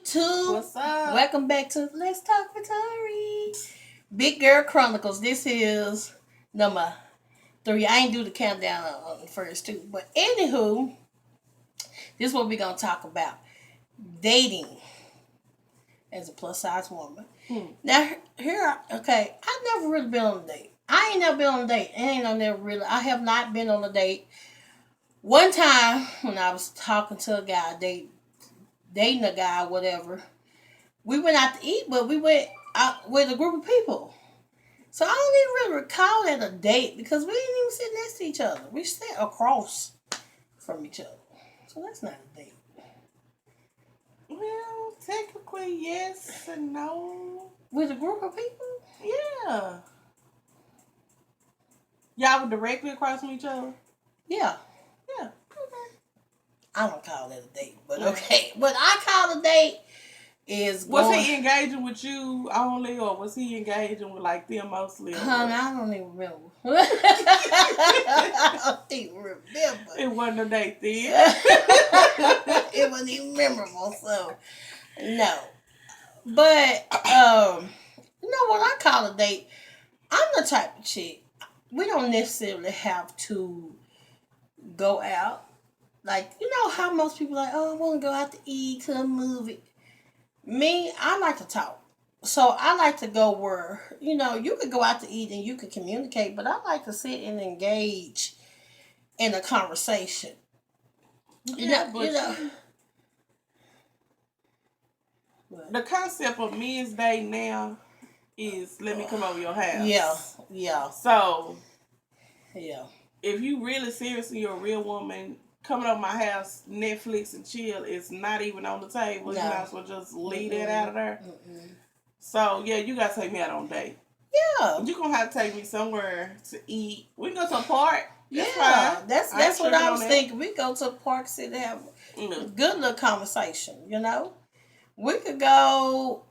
YouTube. What's up? Welcome back to Let's Talk with Torie. Big Girl Chronicles. This is number 3. I ain't do the countdown on the first 2. But anywho, this is what we're going to talk about. Dating as a plus size woman. Now, okay, I've never really been on a date. I ain't never been on a date. I have not been on a date. One time when I was talking to a guy, dating a guy, whatever, we went out to eat, but we went out with a group of people. So I don't even really recall it a date because we didn't even sit next to each other. We sat across from each other. So that's not a date. Well, technically, yes and no. With a group of people? Yeah. Y'all were directly across from each other? Yeah. Yeah. Okay. I don't call that a date, but okay. What I call a date is Was he engaging with you only, or was he engaging with like them mostly? Honey, I don't even remember. I don't even remember. It wasn't a date then. It wasn't even memorable, so no. But you know what I call a date? I'm the type of chick. We don't necessarily have to go out. Like, you know how most people are like, oh, I want to go out to eat, to a movie. Me, I like to talk. So I like to go where, you could go out to eat and you could communicate, but I like to sit and engage in a conversation. The concept of men's day now is let me come over your house. Yeah. So, yeah. If you really seriously you're a real woman, coming over my house, Netflix and chill is not even on the table. No. You might as well just leave that out of there. So, yeah, you got to take me out on a date. Yeah. You're going to have to take me somewhere to eat. We can go to a park. That's fine. That's what I was thinking. We go to a park, sit and have a good little conversation, We could go,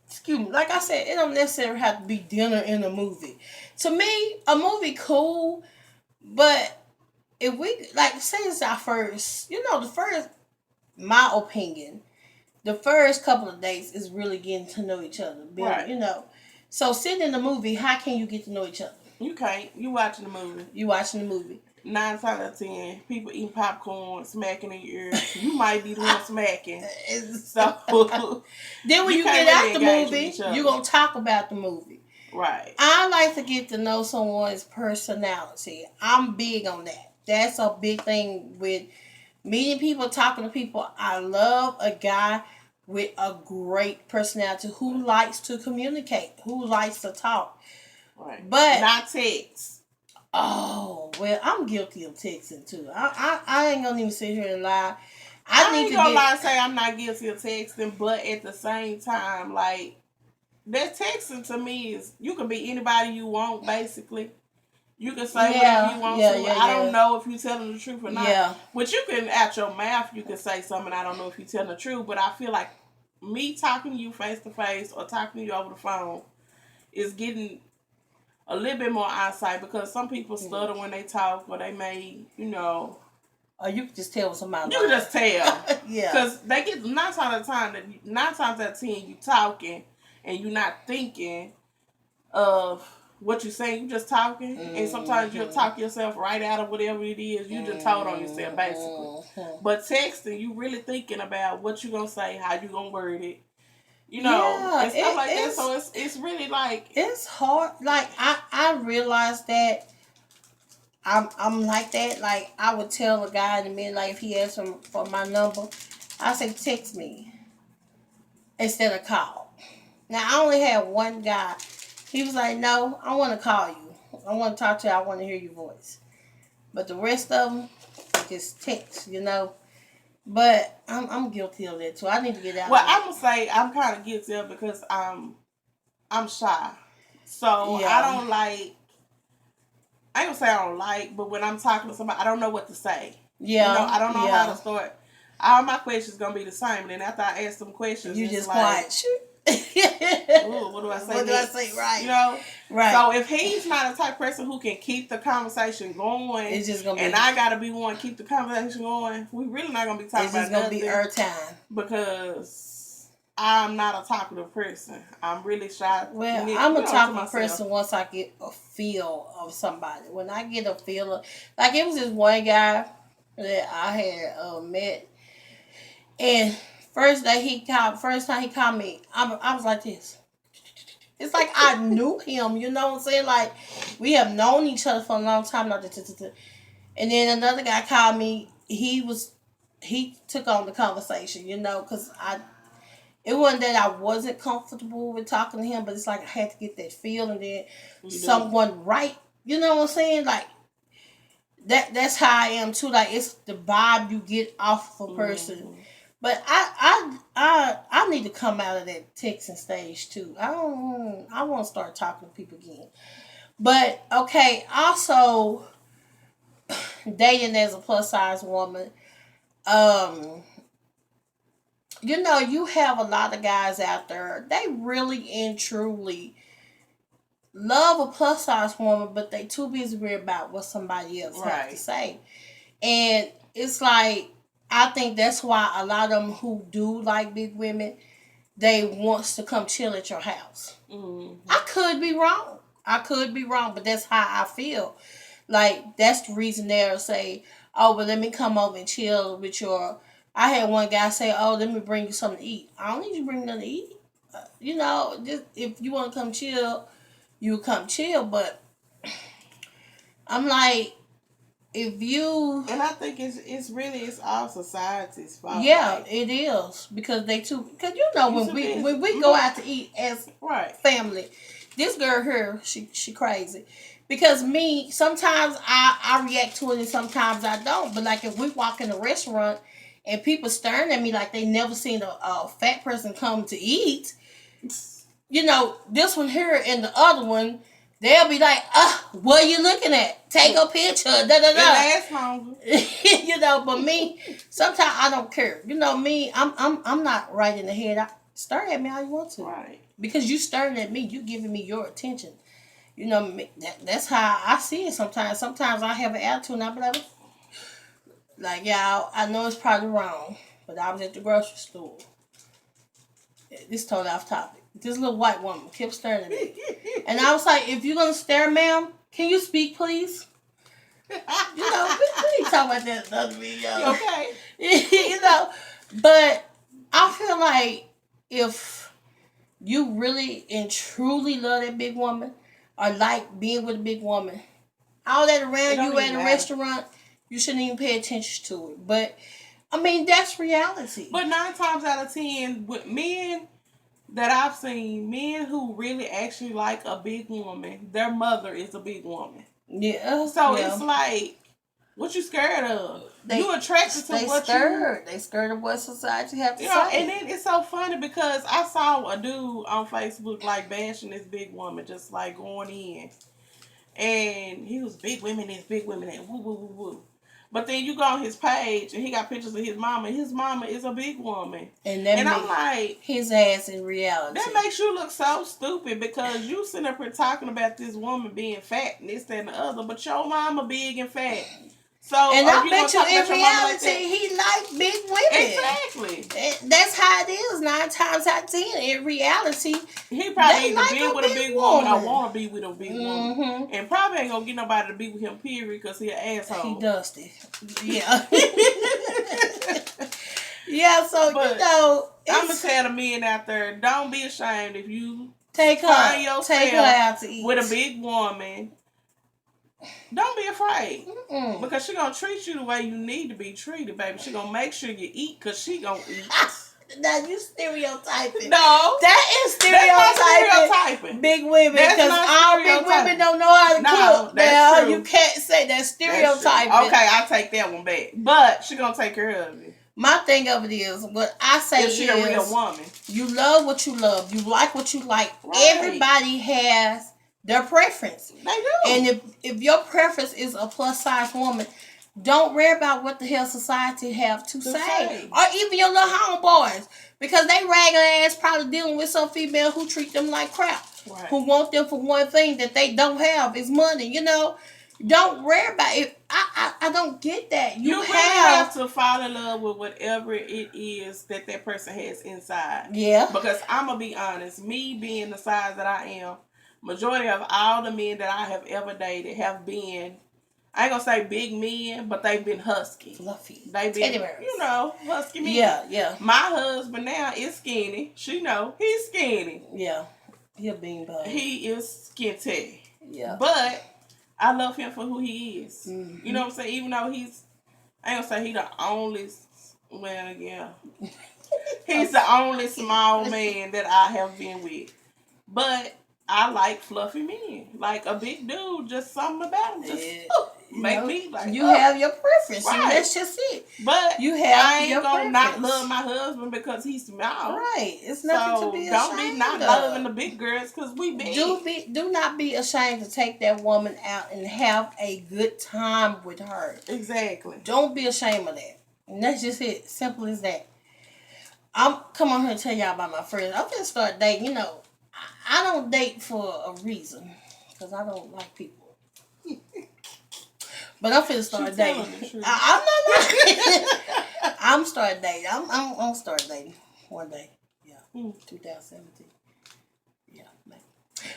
excuse me, like I said, it don't necessarily have to be dinner in a movie. To me, a movie cool, but if we, like, say it's our first, my opinion, the first couple of dates is really getting to know each other. Right. So sitting in the movie, how can you get to know each other? You can't. You watching the movie. 9 times out of 10, people eating popcorn, smacking in your ear. You might be the one smacking. So then when you get out the movie, you're going to talk about the movie. Right. I like to get to know someone's personality. I'm big on that. That's a big thing with meeting people, talking to people. I love a guy with a great personality who likes to communicate, who likes to talk. Right. But not text. Oh, well, I'm guilty of texting too. I ain't gonna even sit here and lie. I ain't gonna lie and say I'm not guilty of texting, but at the same time, like, that texting to me is, you can be anybody you want, basically. You can say whatever you want to. I don't know if you're telling the truth or not. Yeah. But you can, out your mouth, you can say something, I don't know if you're telling the truth, but I feel like me talking to you face to face or talking to you over the phone is getting a little bit more eyesight, because some people stutter when they talk, or they may, Or you can just tell somebody. You can just tell. Yeah. Because they get 9 times out of 10, you talking and you're not thinking of what you're saying. You just talking, and sometimes you'll talk yourself right out of whatever it is you just told on yourself, basically. But texting, you really thinking about what you gonna say, how you gonna word it. And stuff like that. So it's really like, it's hard. Like I realized that I'm like that. Like, I would tell a guy in a minute, like, if he asks for my number, I say text me instead of call. Now, I only had one guy. He was like, no, I want to call you. I want to talk to you. I want to hear your voice. But the rest of them, just text, But I'm guilty of that too. I need to get out. Well, I'm gonna say I'm kind of guilty of it because I'm shy, so I don't like. I ain't gonna say I don't like, but when I'm talking to somebody, I don't know what to say. Yeah, I don't know how to start. All my questions gonna be the same, and then after I ask them questions, you just quiet. Ooh, what do I say? What do I say? Right. You know? Right. So if he's not a type of person who can keep the conversation going, it's just gonna be, and I gotta be one to keep the conversation going, we really not gonna be talking about nothing. It's just gonna be time. Because I'm not a talkative person. I'm really shy. Well, I'm a talkative person once I get a feel of somebody. When I get a feel of, like, it was this one guy that I had met, and first time he called me, I was like this. It's like I knew him, you know what I'm saying? Like, we have known each other for a long time. And then another guy called me. He took on the conversation, you know, because it wasn't that I wasn't comfortable with talking to him, but it's like I had to get that feel, and then someone right, you know what I'm saying? Like, that's how I am too. Like, it's the vibe you get off of a person. Mm-hmm. But I need to come out of that texting stage too. I want to start talking to people again. But okay, also dating as a plus size woman. You know, you have a lot of guys out there. They really and truly love a plus size woman, but they too busy worried about what somebody else has to say. And it's like, I think that's why a lot of them who do like big women, they wants to come chill at your house. Mm-hmm. I could be wrong, but that's how I feel. Like, that's the reason they'll say, oh, but let me come over and chill with your... I had one guy say, oh, let me bring you something to eat. I don't need you to bring me nothing to eat. You know, just, if you want to come chill, you come chill. But I'm like, if you... And I think it's all society's fault. Yeah, like, it is. Because they too... Because, you know, when we go out to eat as family, this girl here, she crazy. Because me, sometimes I react to it and sometimes I don't. But, like, if we walk in a restaurant and people staring at me like they never seen a fat person come to eat, you know, this one here and the other one, they'll be like, what are you looking at? Take a picture. Da, da, da. It lasts longer. You know, but me, sometimes I don't care. You know, me, I'm not right in the head. Stare at me how you want to. Right. Because you staring at me, you giving me your attention. You know, that's how I see it sometimes. Sometimes I have an attitude and I be like, y'all, I know it's probably wrong, but I was at the grocery store. This totally off topic. This little white woman kept staring at me. And I was like, if you're going to stare, ma'am, can you speak, please? You know, we ain't talking about that in another video. Okay. You know, but I feel like if you really and truly love that big woman or like being with a big woman, all that around you at a restaurant, you shouldn't even pay attention to it. But, I mean, that's reality. But 9 times out of 10, with men that I've seen, men who really actually like a big woman, their mother is a big woman. Yeah. So it's like, what you scared of? You attracted to what you... They scared of what society have to say. And then it's so funny because I saw a dude on Facebook like bashing this big woman, just like going in. And he was big women and woo, woo, woo, woo. But then you go on his page and he got pictures of his mama. His mama is a big woman. And I'm like... His ass in reality. That makes you look so stupid because you sitting up here talking about this woman being fat and this, that, and the other. But your mama big and fat. So, and I bet you in reality he like big women. Exactly. That's how it is 9 times out of 10. In reality, he probably either be with a big woman or want to be with a big woman. And probably ain't going to get nobody to be with him, period, because he an asshole. He dusty. Yeah. Yeah, so, but, you know. I'm going to tell the men out there, don't be ashamed if you take her out to eat with a big woman. Don't be afraid. Mm-mm. Because she gonna treat you the way you need to be treated, baby. She gonna make sure you eat because she gonna eat. Now you stereotyping. No. That is stereotyping. Big women. Because all big women don't know how to cook. Now you can't say that stereotyping. Okay, I'll take that one back. But she gonna take care of it. My thing of it is, what I say is, she a real woman. You love what you love. You like what you like. Right. Everybody has their preference. They do. And if your preference is a plus size woman, don't worry about what the hell society have to say. Or even your little homeboys. Because they ragged ass probably dealing with some female who treat them like crap. Right. Who want them for one thing that they don't have is money, you know. Don't worry about it. I don't get that. You really have to fall in love with whatever it is that person has inside. Yeah. Because I'm going to be honest, me being the size that I am, majority of all the men that I have ever dated have been, I ain't gonna say big men, but they've been husky. Fluffy. They've been, you know, husky men. Yeah, yeah. My husband now is skinny. She know he's skinny. Yeah. He a beanbag. He is skinty. Yeah. But I love him for who he is. Mm-hmm. You know what I'm saying? Even though I ain't gonna say he the only, well, yeah. He's the only small man that I have been with. But I like fluffy men. Like a big dude, just something about him. Just make me like. You have your preference. Right. That's just it. But you have I ain't gonna not love my husband because he's small. Right. It's nothing to be ashamed don't be not loving the big girls because we big. Do not be ashamed to take that woman out and have a good time with her. Exactly. Don't be ashamed of that. And that's just it. Simple as that. I'm come on here and tell y'all about my friends. I'm gonna start dating. You know, I don't date for a reason because I don't like people. But I'm finna start dating. I'm not lying. I'm starting dating. I'm start dating one day. Yeah, 2017. Yeah, man.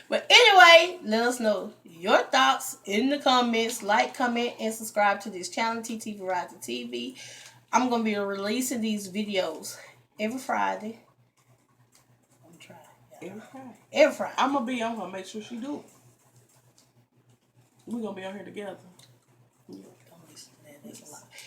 But anyway, let us know your thoughts in the comments. Like, comment, and subscribe to this channel, TT Variety TV. I'm gonna be releasing these videos every Friday. I'm trying. Yeah. Every Friday. I'm gonna be on her. Make sure she do it. We're gonna be on here together.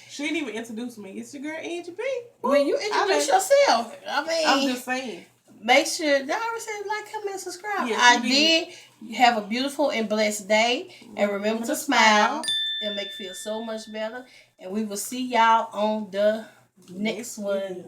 She didn't even introduce me. It's your girl Angie B. When you introduce yourself, I'm just saying. Make sure y'all said like, comment, and subscribe. Yes, I did. Have a beautiful and blessed day, and remember to smile. It'll make you feel so much better. And we will see y'all on the next one.